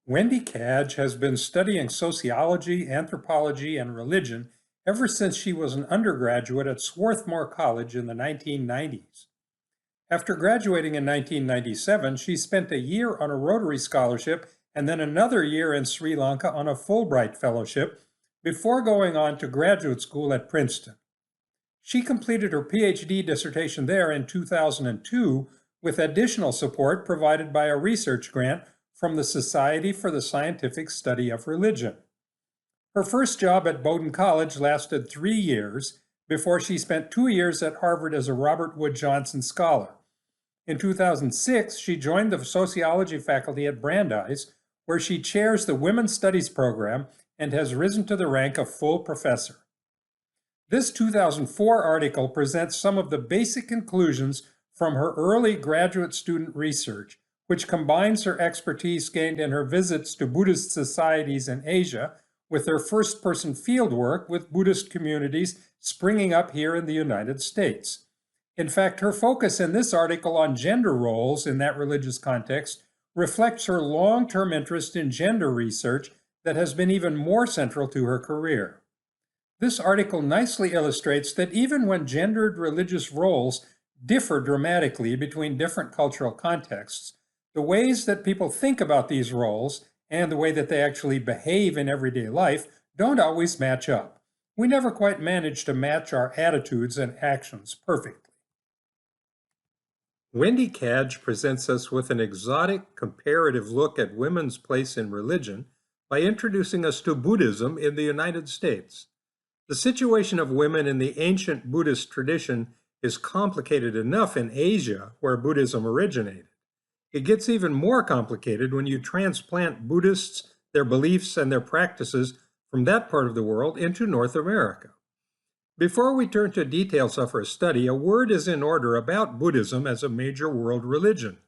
Wendy Cadge has been studying sociology, anthropology, and religion ever since she was an undergraduate at Swarthmore College in the 1990s. After graduating in 1997, she spent a year on a Rotary Scholarship and then another year in Sri Lanka on a Fulbright Fellowship before going on to graduate school at Princeton. She completed her PhD dissertation there in 2002 with additional support provided by a research grant from the Society for the Scientific Study of Religion. Her first job at Bowdoin College lasted 3 years before she spent 2 years at Harvard as a Robert Wood Johnson Scholar. In 2006, she joined the sociology faculty at Brandeis, where she chairs the Women's Studies program and has risen to the rank of full professor. This 2004 article presents some of the basic conclusions from her early graduate student research, which combines her expertise gained in her visits to Buddhist societies in Asia with her first-person fieldwork with Buddhist communities springing up here in the United States. In fact, her focus in this article on gender roles in that religious context reflects her long-term interest in gender research that has been even more central to her career. This article nicely illustrates that even when gendered religious roles differ dramatically between different cultural contexts, the ways that people think about these roles and the way that they actually behave in everyday life don't always match up. We never quite manage to match our attitudes and actions perfectly. Wendy Cadge presents us with an exotic comparative look at women's place in religion by introducing us to Buddhism in the United States. The situation of women in the ancient Buddhist tradition is complicated enough in Asia, where Buddhism originated. It gets even more complicated when you transplant Buddhists, their beliefs, and their practices from that part of the world into North America. Before we turn to details of her study, a word is in order about Buddhism as a major world religion,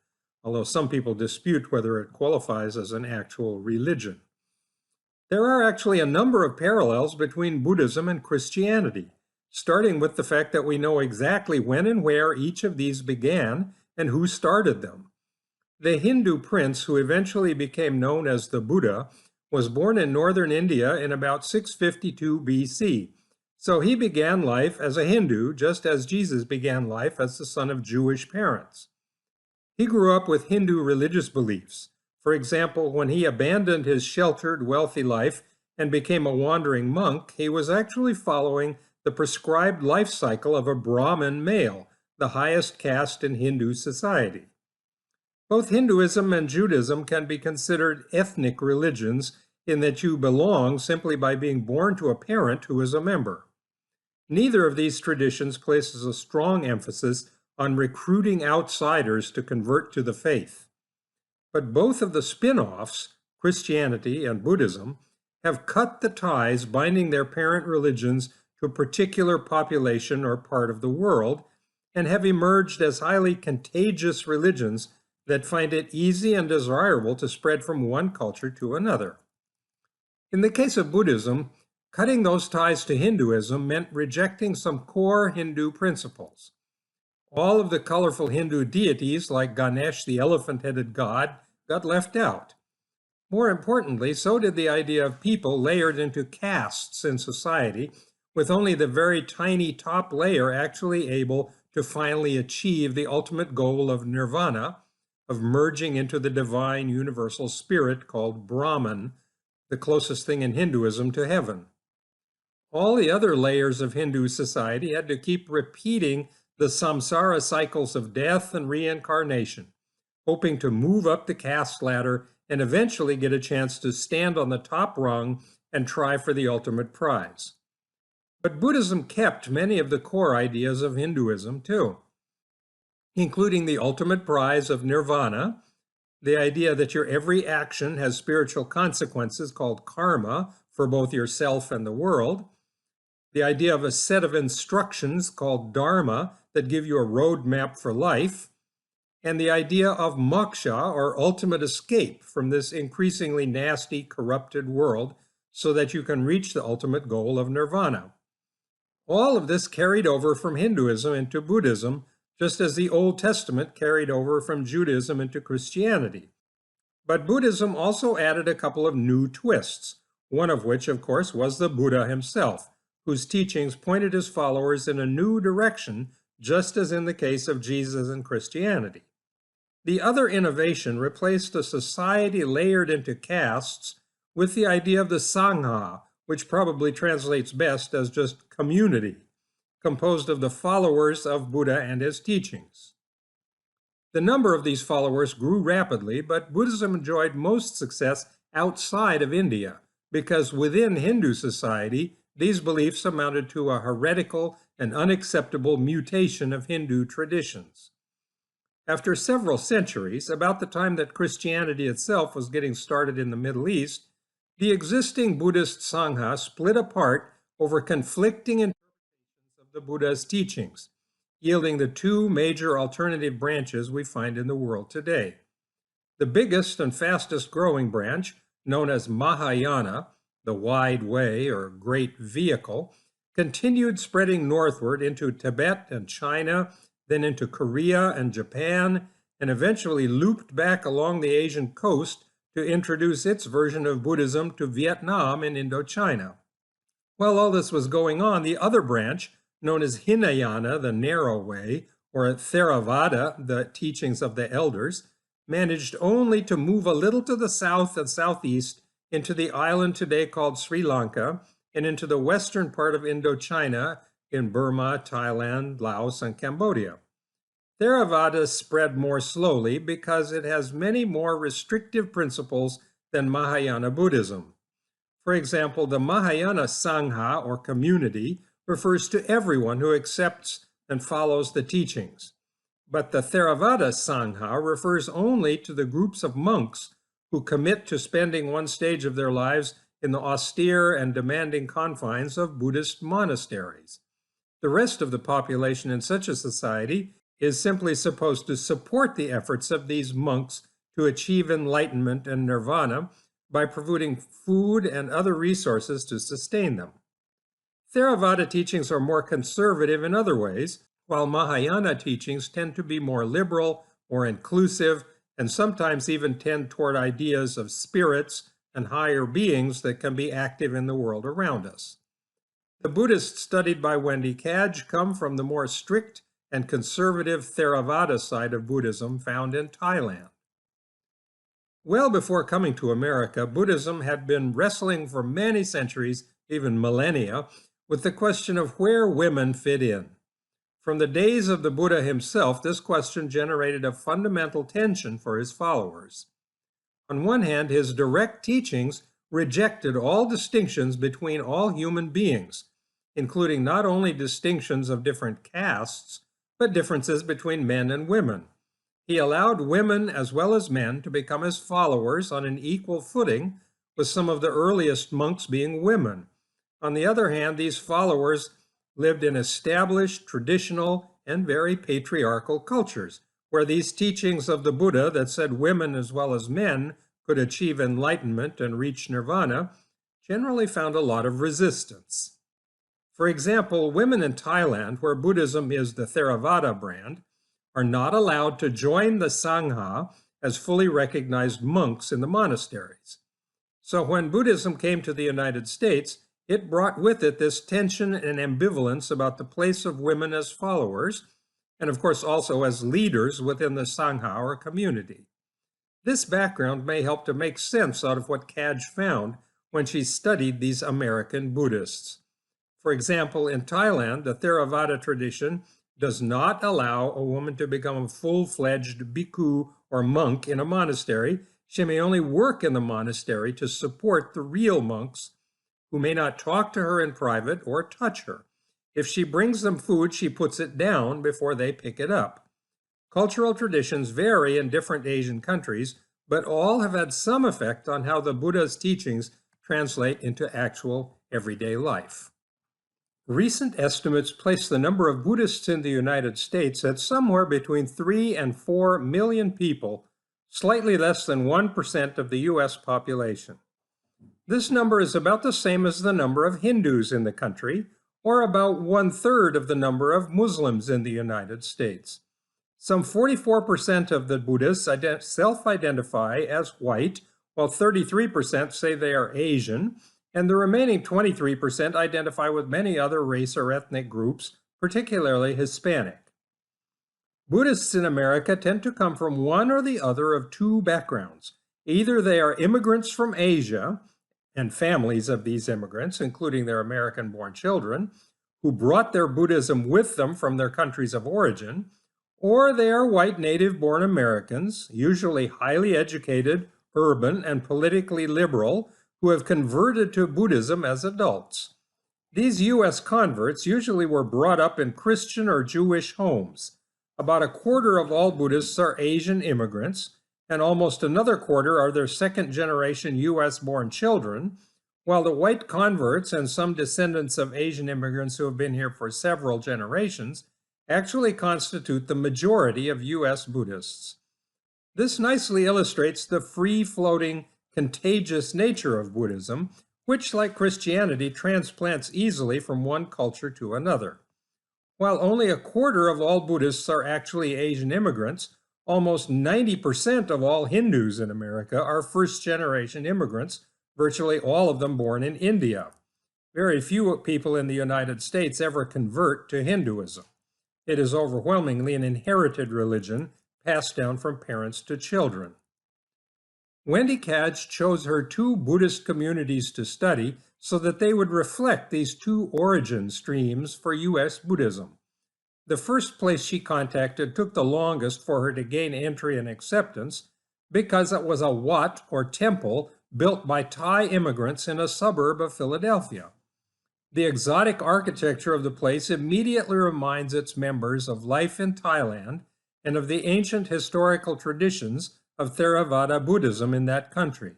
although some people dispute whether it qualifies as an actual religion. There are actually a number of parallels between Buddhism and Christianity, starting with the fact that we know exactly when and where each of these began and who started them. The Hindu prince who eventually became known as the Buddha was born in northern India in about 652 BC, so he began life as a Hindu just as Jesus began life as the son of Jewish parents. He grew up with Hindu religious beliefs. For example, when he abandoned his sheltered, wealthy life and became a wandering monk, he was actually following the prescribed life cycle of a Brahmin male, the highest caste in Hindu society. Both Hinduism and Judaism can be considered ethnic religions in that you belong simply by being born to a parent who is a member. Neither of these traditions places a strong emphasis on recruiting outsiders to convert to the faith. But both of the spin-offs, Christianity and Buddhism, have cut the ties binding their parent religions to a particular population or part of the world, and have emerged as highly contagious religions that find it easy and desirable to spread from one culture to another. In the case of Buddhism, cutting those ties to Hinduism meant rejecting some core Hindu principles. All of the colorful Hindu deities, like Ganesh, the elephant-headed god, got left out. More importantly, so did the idea of people layered into castes in society, with only the very tiny top layer actually able to finally achieve the ultimate goal of nirvana, of merging into the divine universal spirit called Brahman, the closest thing in Hinduism to heaven. All the other layers of Hindu society had to keep repeating the samsara cycles of death and reincarnation, hoping to move up the caste ladder and eventually get a chance to stand on the top rung and try for the ultimate prize. But Buddhism kept many of the core ideas of Hinduism too, including the ultimate prize of nirvana, the idea that your every action has spiritual consequences called karma for both yourself and the world, the idea of a set of instructions called dharma that give you a roadmap for life, and the idea of moksha, or ultimate escape from this increasingly nasty, corrupted world so that you can reach the ultimate goal of nirvana. All of this carried over from Hinduism into Buddhism, just as the Old Testament carried over from Judaism into Christianity. But Buddhism also added a couple of new twists, one of which, of course, was the Buddha himself, whose teachings pointed his followers in a new direction, just as in the case of Jesus and Christianity. The other innovation replaced a society layered into castes with the idea of the Sangha, which probably translates best as just community, composed of the followers of Buddha and his teachings. The number of these followers grew rapidly, but Buddhism enjoyed most success outside of India, because within Hindu society, these beliefs amounted to a heretical and unacceptable mutation of Hindu traditions. After several centuries, about the time that Christianity itself was getting started in the Middle East, the existing Buddhist Sangha split apart over conflicting interpretations of the Buddha's teachings, yielding the two major alternative branches we find in the world today. The biggest and fastest growing branch, known as Mahayana, the wide way or great vehicle, continued spreading northward into Tibet and China, then into Korea and Japan, and eventually looped back along the Asian coast to introduce its version of Buddhism to Vietnam and Indochina. While all this was going on, the other branch, known as Hinayana, the narrow way, or Theravada, the teachings of the elders, managed only to move a little to the south and southeast into the island today called Sri Lanka and into the western part of Indochina in Burma, Thailand, Laos, and Cambodia. Theravada spread more slowly because it has many more restrictive principles than Mahayana Buddhism. For example, the Mahayana Sangha, or community, refers to everyone who accepts and follows the teachings. But the Theravada Sangha refers only to the groups of monks who commit to spending one stage of their lives in the austere and demanding confines of Buddhist monasteries. The rest of the population in such a society is simply supposed to support the efforts of these monks to achieve enlightenment and nirvana by providing food and other resources to sustain them. Theravada teachings are more conservative in other ways, while Mahayana teachings tend to be more liberal, more inclusive, and sometimes even tend toward ideas of spirits and higher beings that can be active in the world around us. The Buddhists studied by Wendy Cadge come from the more strict and conservative Theravada side of Buddhism found in Thailand. Well before coming to America, Buddhism had been wrestling for many centuries, even millennia, with the question of where women fit in. From the days of the Buddha himself, this question generated a fundamental tension for his followers. On one hand, his direct teachings rejected all distinctions between all human beings, including not only distinctions of different castes, but differences between men and women. He allowed women as well as men to become his followers on an equal footing, with some of the earliest monks being women. On the other hand, these followers lived in established, traditional, and very patriarchal cultures, where these teachings of the Buddha that said women as well as men could achieve enlightenment and reach nirvana generally found a lot of resistance. For example, women in Thailand, where Buddhism is the Theravada brand, are not allowed to join the Sangha as fully recognized monks in the monasteries. So when Buddhism came to the United States, it brought with it this tension and ambivalence about the place of women as followers, and of course also as leaders within the Sangha or community. This background may help to make sense out of what Cadge found when she studied these American Buddhists. For example, in Thailand, the Theravada tradition does not allow a woman to become a full-fledged bhikkhu or monk in a monastery. She may only work in the monastery to support the real monks who may not talk to her in private or touch her. If she brings them food, she puts it down before they pick it up. Cultural traditions vary in different Asian countries, but all have had some effect on how the Buddha's teachings translate into actual everyday life. Recent estimates place the number of Buddhists in the United States at somewhere between 3 and 4 million people, slightly less than 1% of the U.S. population. This number is about the same as the number of Hindus in the country, or about 1/3 of the number of Muslims in the United States. Some 44% of the Buddhists self-identify as white, while 33% say they are Asian, and the remaining 23% identify with many other race or ethnic groups, particularly Hispanic. Buddhists in America tend to come from one or the other of two backgrounds. Either they are immigrants from Asia, and families of these immigrants, including their American-born children, who brought their Buddhism with them from their countries of origin, or they are white native-born Americans, usually highly educated, urban, and politically liberal, who have converted to Buddhism as adults. These U.S. converts usually were brought up in Christian or Jewish homes. About a quarter of all Buddhists are Asian immigrants, and almost another quarter are their second-generation U.S.-born children, while the white converts and some descendants of Asian immigrants who have been here for several generations actually constitute the majority of U.S. Buddhists. This nicely illustrates the free-floating, contagious nature of Buddhism, which, like Christianity, transplants easily from one culture to another. While only a quarter of all Buddhists are actually Asian immigrants, almost 90% of all Hindus in America are first-generation immigrants, virtually all of them born in India. Very few people in the United States ever convert to Hinduism. It is overwhelmingly an inherited religion passed down from parents to children. Wendy Cadge chose her two Buddhist communities to study so that they would reflect these two origin streams for U.S. Buddhism. The first place she contacted took the longest for her to gain entry and acceptance because it was a wat, or temple, built by Thai immigrants in a suburb of Philadelphia. The exotic architecture of the place immediately reminds its members of life in Thailand and of the ancient historical traditions of Theravada Buddhism in that country.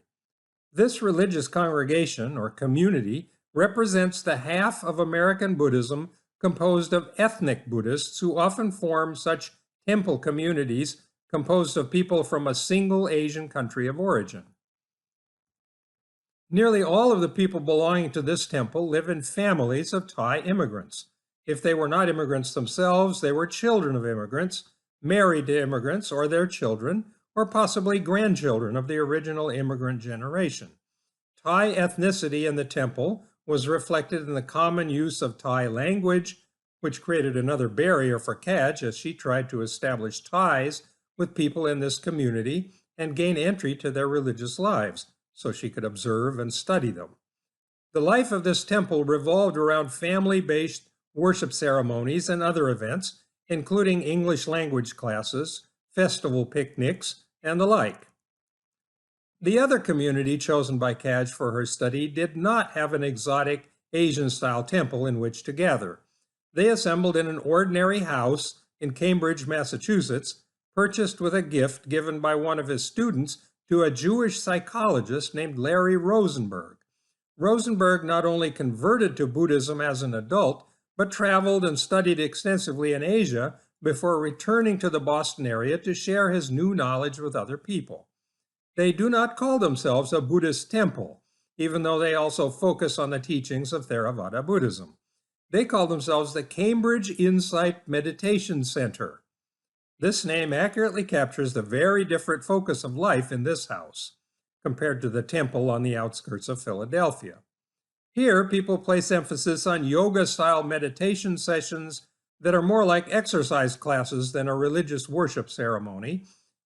This religious congregation, or community, represents the half of American Buddhism composed of ethnic Buddhists who often form such temple communities composed of people from a single Asian country of origin. Nearly all of the people belonging to this temple live in families of Thai immigrants. If they were not immigrants themselves, they were children of immigrants, married to immigrants or their children, or possibly grandchildren of the original immigrant generation. Thai ethnicity in the temple was reflected in the common use of Thai language, which created another barrier for Cadge as she tried to establish ties with people in this community and gain entry to their religious lives, so she could observe and study them. The life of this temple revolved around family-based worship ceremonies and other events, including English language classes, festival picnics, and the like. The other community chosen by Cadge for her study did not have an exotic Asian-style temple in which to gather. They assembled in an ordinary house in Cambridge, Massachusetts, purchased with a gift given by one of his students to a Jewish psychologist named Larry Rosenberg. Rosenberg not only converted to Buddhism as an adult, but traveled and studied extensively in Asia before returning to the Boston area to share his new knowledge with other people. They do not call themselves a Buddhist temple, even though they also focus on the teachings of Theravada Buddhism. They call themselves the Cambridge Insight Meditation Center. This name accurately captures the very different focus of life in this house, compared to the temple on the outskirts of Philadelphia. Here, people place emphasis on yoga-style meditation sessions that are more like exercise classes than a religious worship ceremony,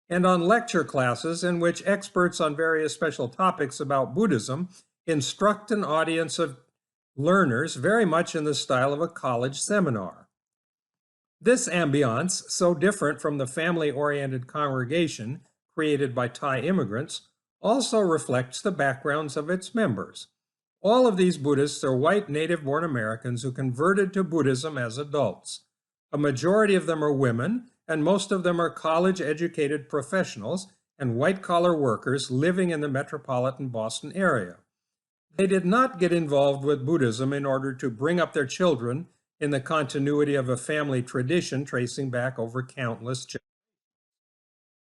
and on lecture classes in which experts on various special topics about Buddhism instruct an audience of learners very much in the style of a college seminar. This ambiance, so different from the family-oriented congregation created by Thai immigrants, also reflects the backgrounds of its members. All of these Buddhists are white native-born Americans who converted to Buddhism as adults. A majority of them are women, and most of them are college-educated professionals and white-collar workers living in the metropolitan Boston area. They did not get involved with Buddhism in order to bring up their children in the continuity of a family tradition tracing back over countless generations.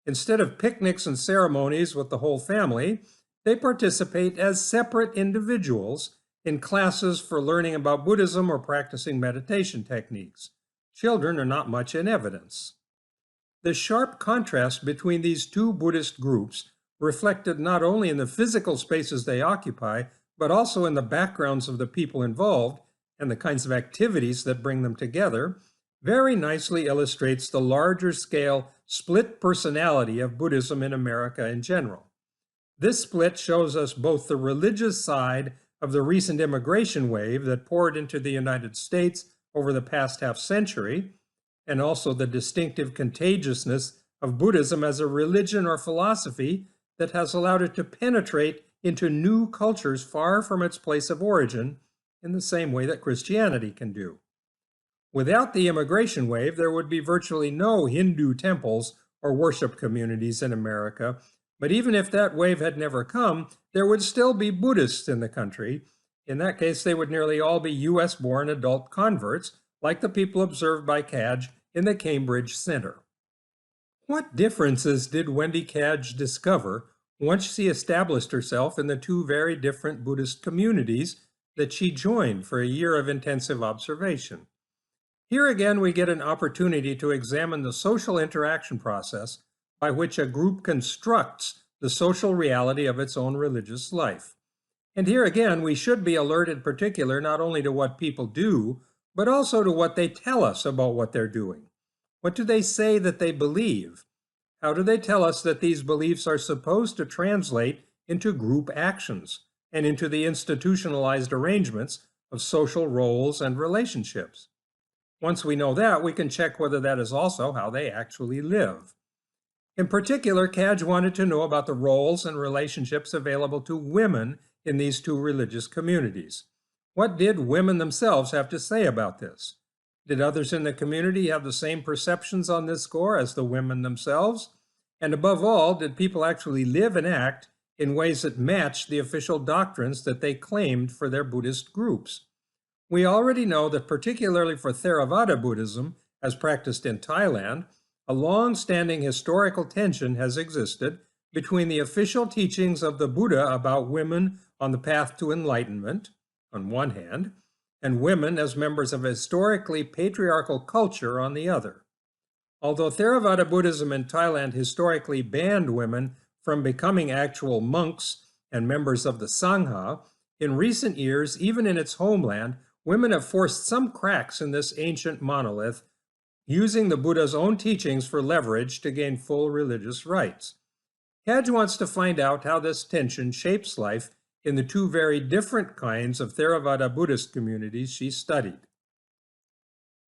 Instead of picnics and ceremonies with the whole family, they participate as separate individuals in classes for learning about Buddhism or practicing meditation techniques. Children are not much in evidence. The sharp contrast between these two Buddhist groups reflected not only in the physical spaces they occupy, but also in the backgrounds of the people involved and the kinds of activities that bring them together, very nicely illustrates the larger scale split personality of Buddhism in America in general. This split shows us both the religious side of the recent immigration wave that poured into the United States over the past half century, and also the distinctive contagiousness of Buddhism as a religion or philosophy that has allowed it to penetrate into new cultures far from its place of origin, in the same way that Christianity can do. Without the immigration wave, there would be virtually no Hindu temples or worship communities in America, but even if that wave had never come, there would still be Buddhists in the country. In that case, they would nearly all be US-born adult converts, like the people observed by Cadge in the Cambridge Center. What differences did Wendy Cadge discover once she established herself in the two very different Buddhist communities that she joined for a year of intensive observation? Here again, we get an opportunity to examine the social interaction process by which a group constructs the social reality of its own religious life. And here again, we should be alert in particular not only to what people do, but also to what they tell us about what they're doing. What do they say that they believe? How do they tell us that these beliefs are supposed to translate into group actions and into the institutionalized arrangements of social roles and relationships? Once we know that, we can check whether that is also how they actually live. In particular, Cadge wanted to know about the roles and relationships available to women in these two religious communities. What did women themselves have to say about this? Did others in the community have the same perceptions on this score as the women themselves? And above all, did people actually live and act in ways that matched the official doctrines that they claimed for their Buddhist groups? We already know that particularly for Theravada Buddhism, as practiced in Thailand, a long-standing historical tension has existed between the official teachings of the Buddha about women on the path to enlightenment, on one hand, and women as members of a historically patriarchal culture on the other. Although Theravada Buddhism in Thailand historically banned women from becoming actual monks and members of the Sangha, in recent years, even in its homeland, women have forced some cracks in this ancient monolith, using the Buddha's own teachings for leverage to gain full religious rights. Cadge wants to find out how this tension shapes life in the two very different kinds of Theravada Buddhist communities she studied.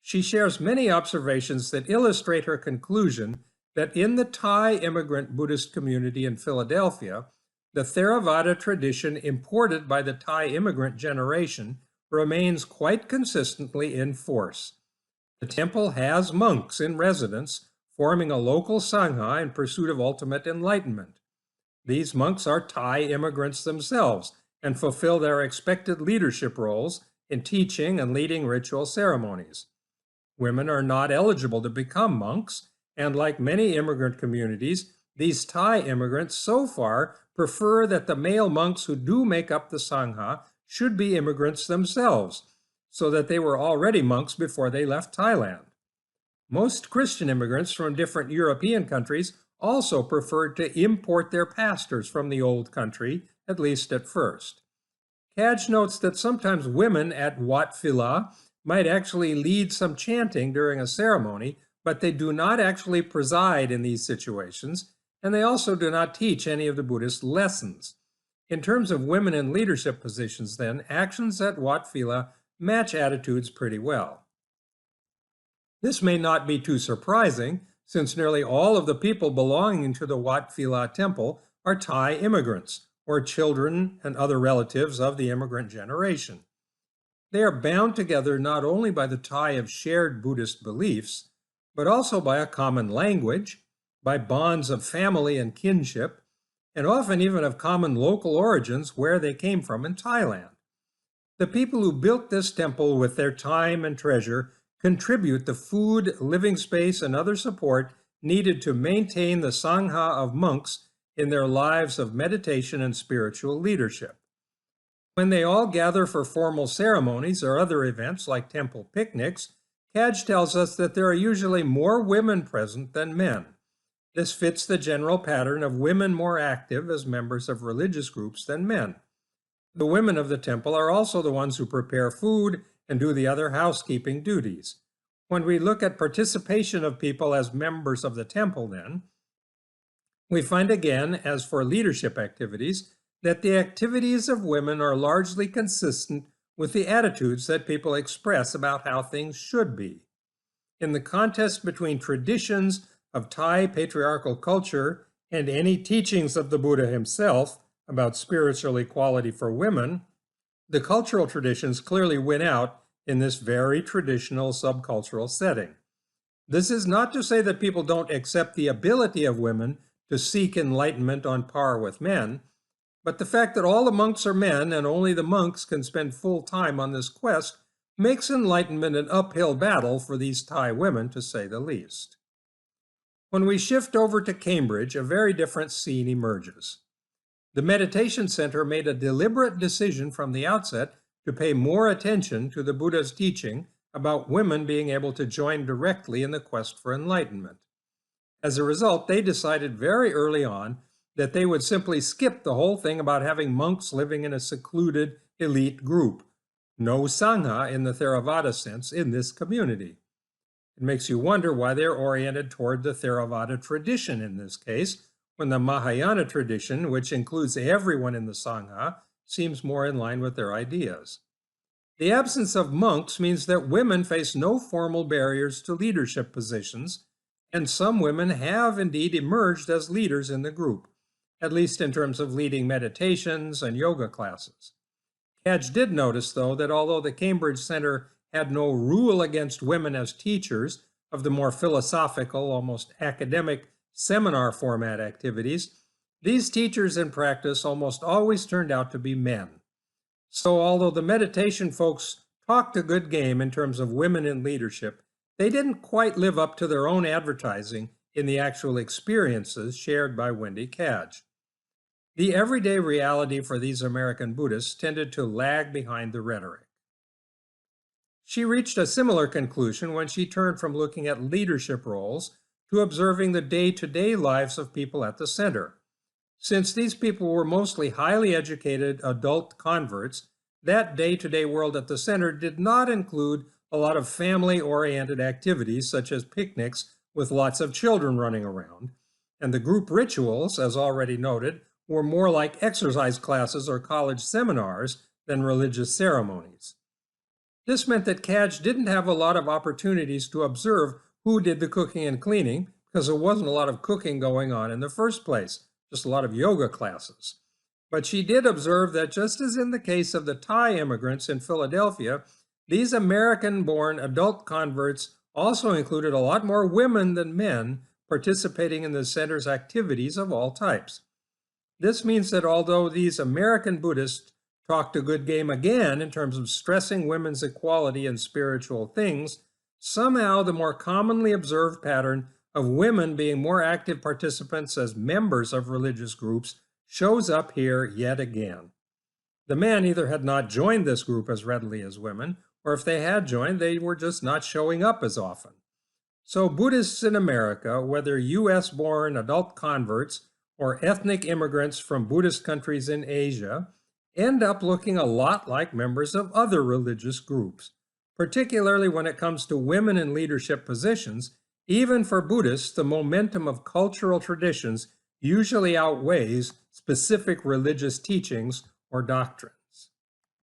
She shares many observations that illustrate her conclusion that in the Thai immigrant Buddhist community in Philadelphia, the Theravada tradition imported by the Thai immigrant generation remains quite consistently in force. The temple has monks in residence, forming a local Sangha in pursuit of ultimate enlightenment. These monks are Thai immigrants themselves and fulfill their expected leadership roles in teaching and leading ritual ceremonies. Women are not eligible to become monks, and like many immigrant communities, these Thai immigrants so far prefer that the male monks who do make up the Sangha should be immigrants themselves, so that they were already monks before they left Thailand. Most Christian immigrants from different European countries also preferred to import their pastors from the old country, at least at first. Cadge notes that sometimes women at Wat Phila might actually lead some chanting during a ceremony, but they do not actually preside in these situations, and they also do not teach any of the Buddhist lessons. In terms of women in leadership positions, then, actions at Wat Phila match attitudes pretty well. This may not be too surprising, since nearly all of the people belonging to the Wat Phila temple are Thai immigrants, or children and other relatives of the immigrant generation. They are bound together not only by the tie of shared Buddhist beliefs, but also by a common language, by bonds of family and kinship, and often even of common local origins where they came from in Thailand. The people who built this temple with their time and treasure contribute the food, living space, and other support needed to maintain the Sangha of monks in their lives of meditation and spiritual leadership. When they all gather for formal ceremonies or other events like temple picnics, Cadge tells us that there are usually more women present than men. This fits the general pattern of women more active as members of religious groups than men. The women of the temple are also the ones who prepare food and do the other housekeeping duties. When we look at participation of people as members of the temple, then, we find again, as for leadership activities, that the activities of women are largely consistent with the attitudes that people express about how things should be. In the contest between traditions of Thai patriarchal culture and any teachings of the Buddha himself about spiritual equality for women, the cultural traditions clearly win out in this very traditional subcultural setting. This is not to say that people don't accept the ability of women to seek enlightenment on par with men, but the fact that all the monks are men and only the monks can spend full time on this quest makes enlightenment an uphill battle for these Thai women, to say the least. When we shift over to Cambridge, a very different scene emerges. The meditation center made a deliberate decision from the outset to pay more attention to the Buddha's teaching about women being able to join directly in the quest for enlightenment. As a result, they decided very early on that they would simply skip the whole thing about having monks living in a secluded elite group. No Sangha in the Theravada sense in this community. It makes you wonder why they're oriented toward the Theravada tradition in this case, when the Mahayana tradition, which includes everyone in the Sangha, seems more in line with their ideas. The absence of monks means that women face no formal barriers to leadership positions, and some women have indeed emerged as leaders in the group, at least in terms of leading meditations and yoga classes. Cadge did notice, though, that although the Cambridge Center had no rule against women as teachers of the more philosophical, almost academic seminar format activities, these teachers in practice almost always turned out to be men. So although the meditation folks talked a good game in terms of women in leadership, they didn't quite live up to their own advertising in the actual experiences shared by Wendy Cadge. The everyday reality for these American Buddhists tended to lag behind the rhetoric. She reached a similar conclusion when she turned from looking at leadership roles to observing the day-to-day lives of people at the center. Since these people were mostly highly educated adult converts, that day-to-day world at the center did not include a lot of family-oriented activities such as picnics with lots of children running around, and the group rituals, as already noted, were more like exercise classes or college seminars than religious ceremonies. This meant that Cadge didn't have a lot of opportunities to observe who did the cooking and cleaning, because there wasn't a lot of cooking going on in the first place, just a lot of yoga classes. But she did observe that just as in the case of the Thai immigrants in Philadelphia, these American-born adult converts also included a lot more women than men participating in the center's activities of all types. This means that although these American Buddhists talked a good game again in terms of stressing women's equality in spiritual things, somehow the more commonly observed pattern of women being more active participants as members of religious groups shows up here yet again. The men either had not joined this group as readily as women, or if they had joined, they were just not showing up as often. So Buddhists in America, whether US-born adult converts or ethnic immigrants from Buddhist countries in Asia, end up looking a lot like members of other religious groups, particularly when it comes to women in leadership positions. Even for Buddhists, the momentum of cultural traditions usually outweighs specific religious teachings or doctrines.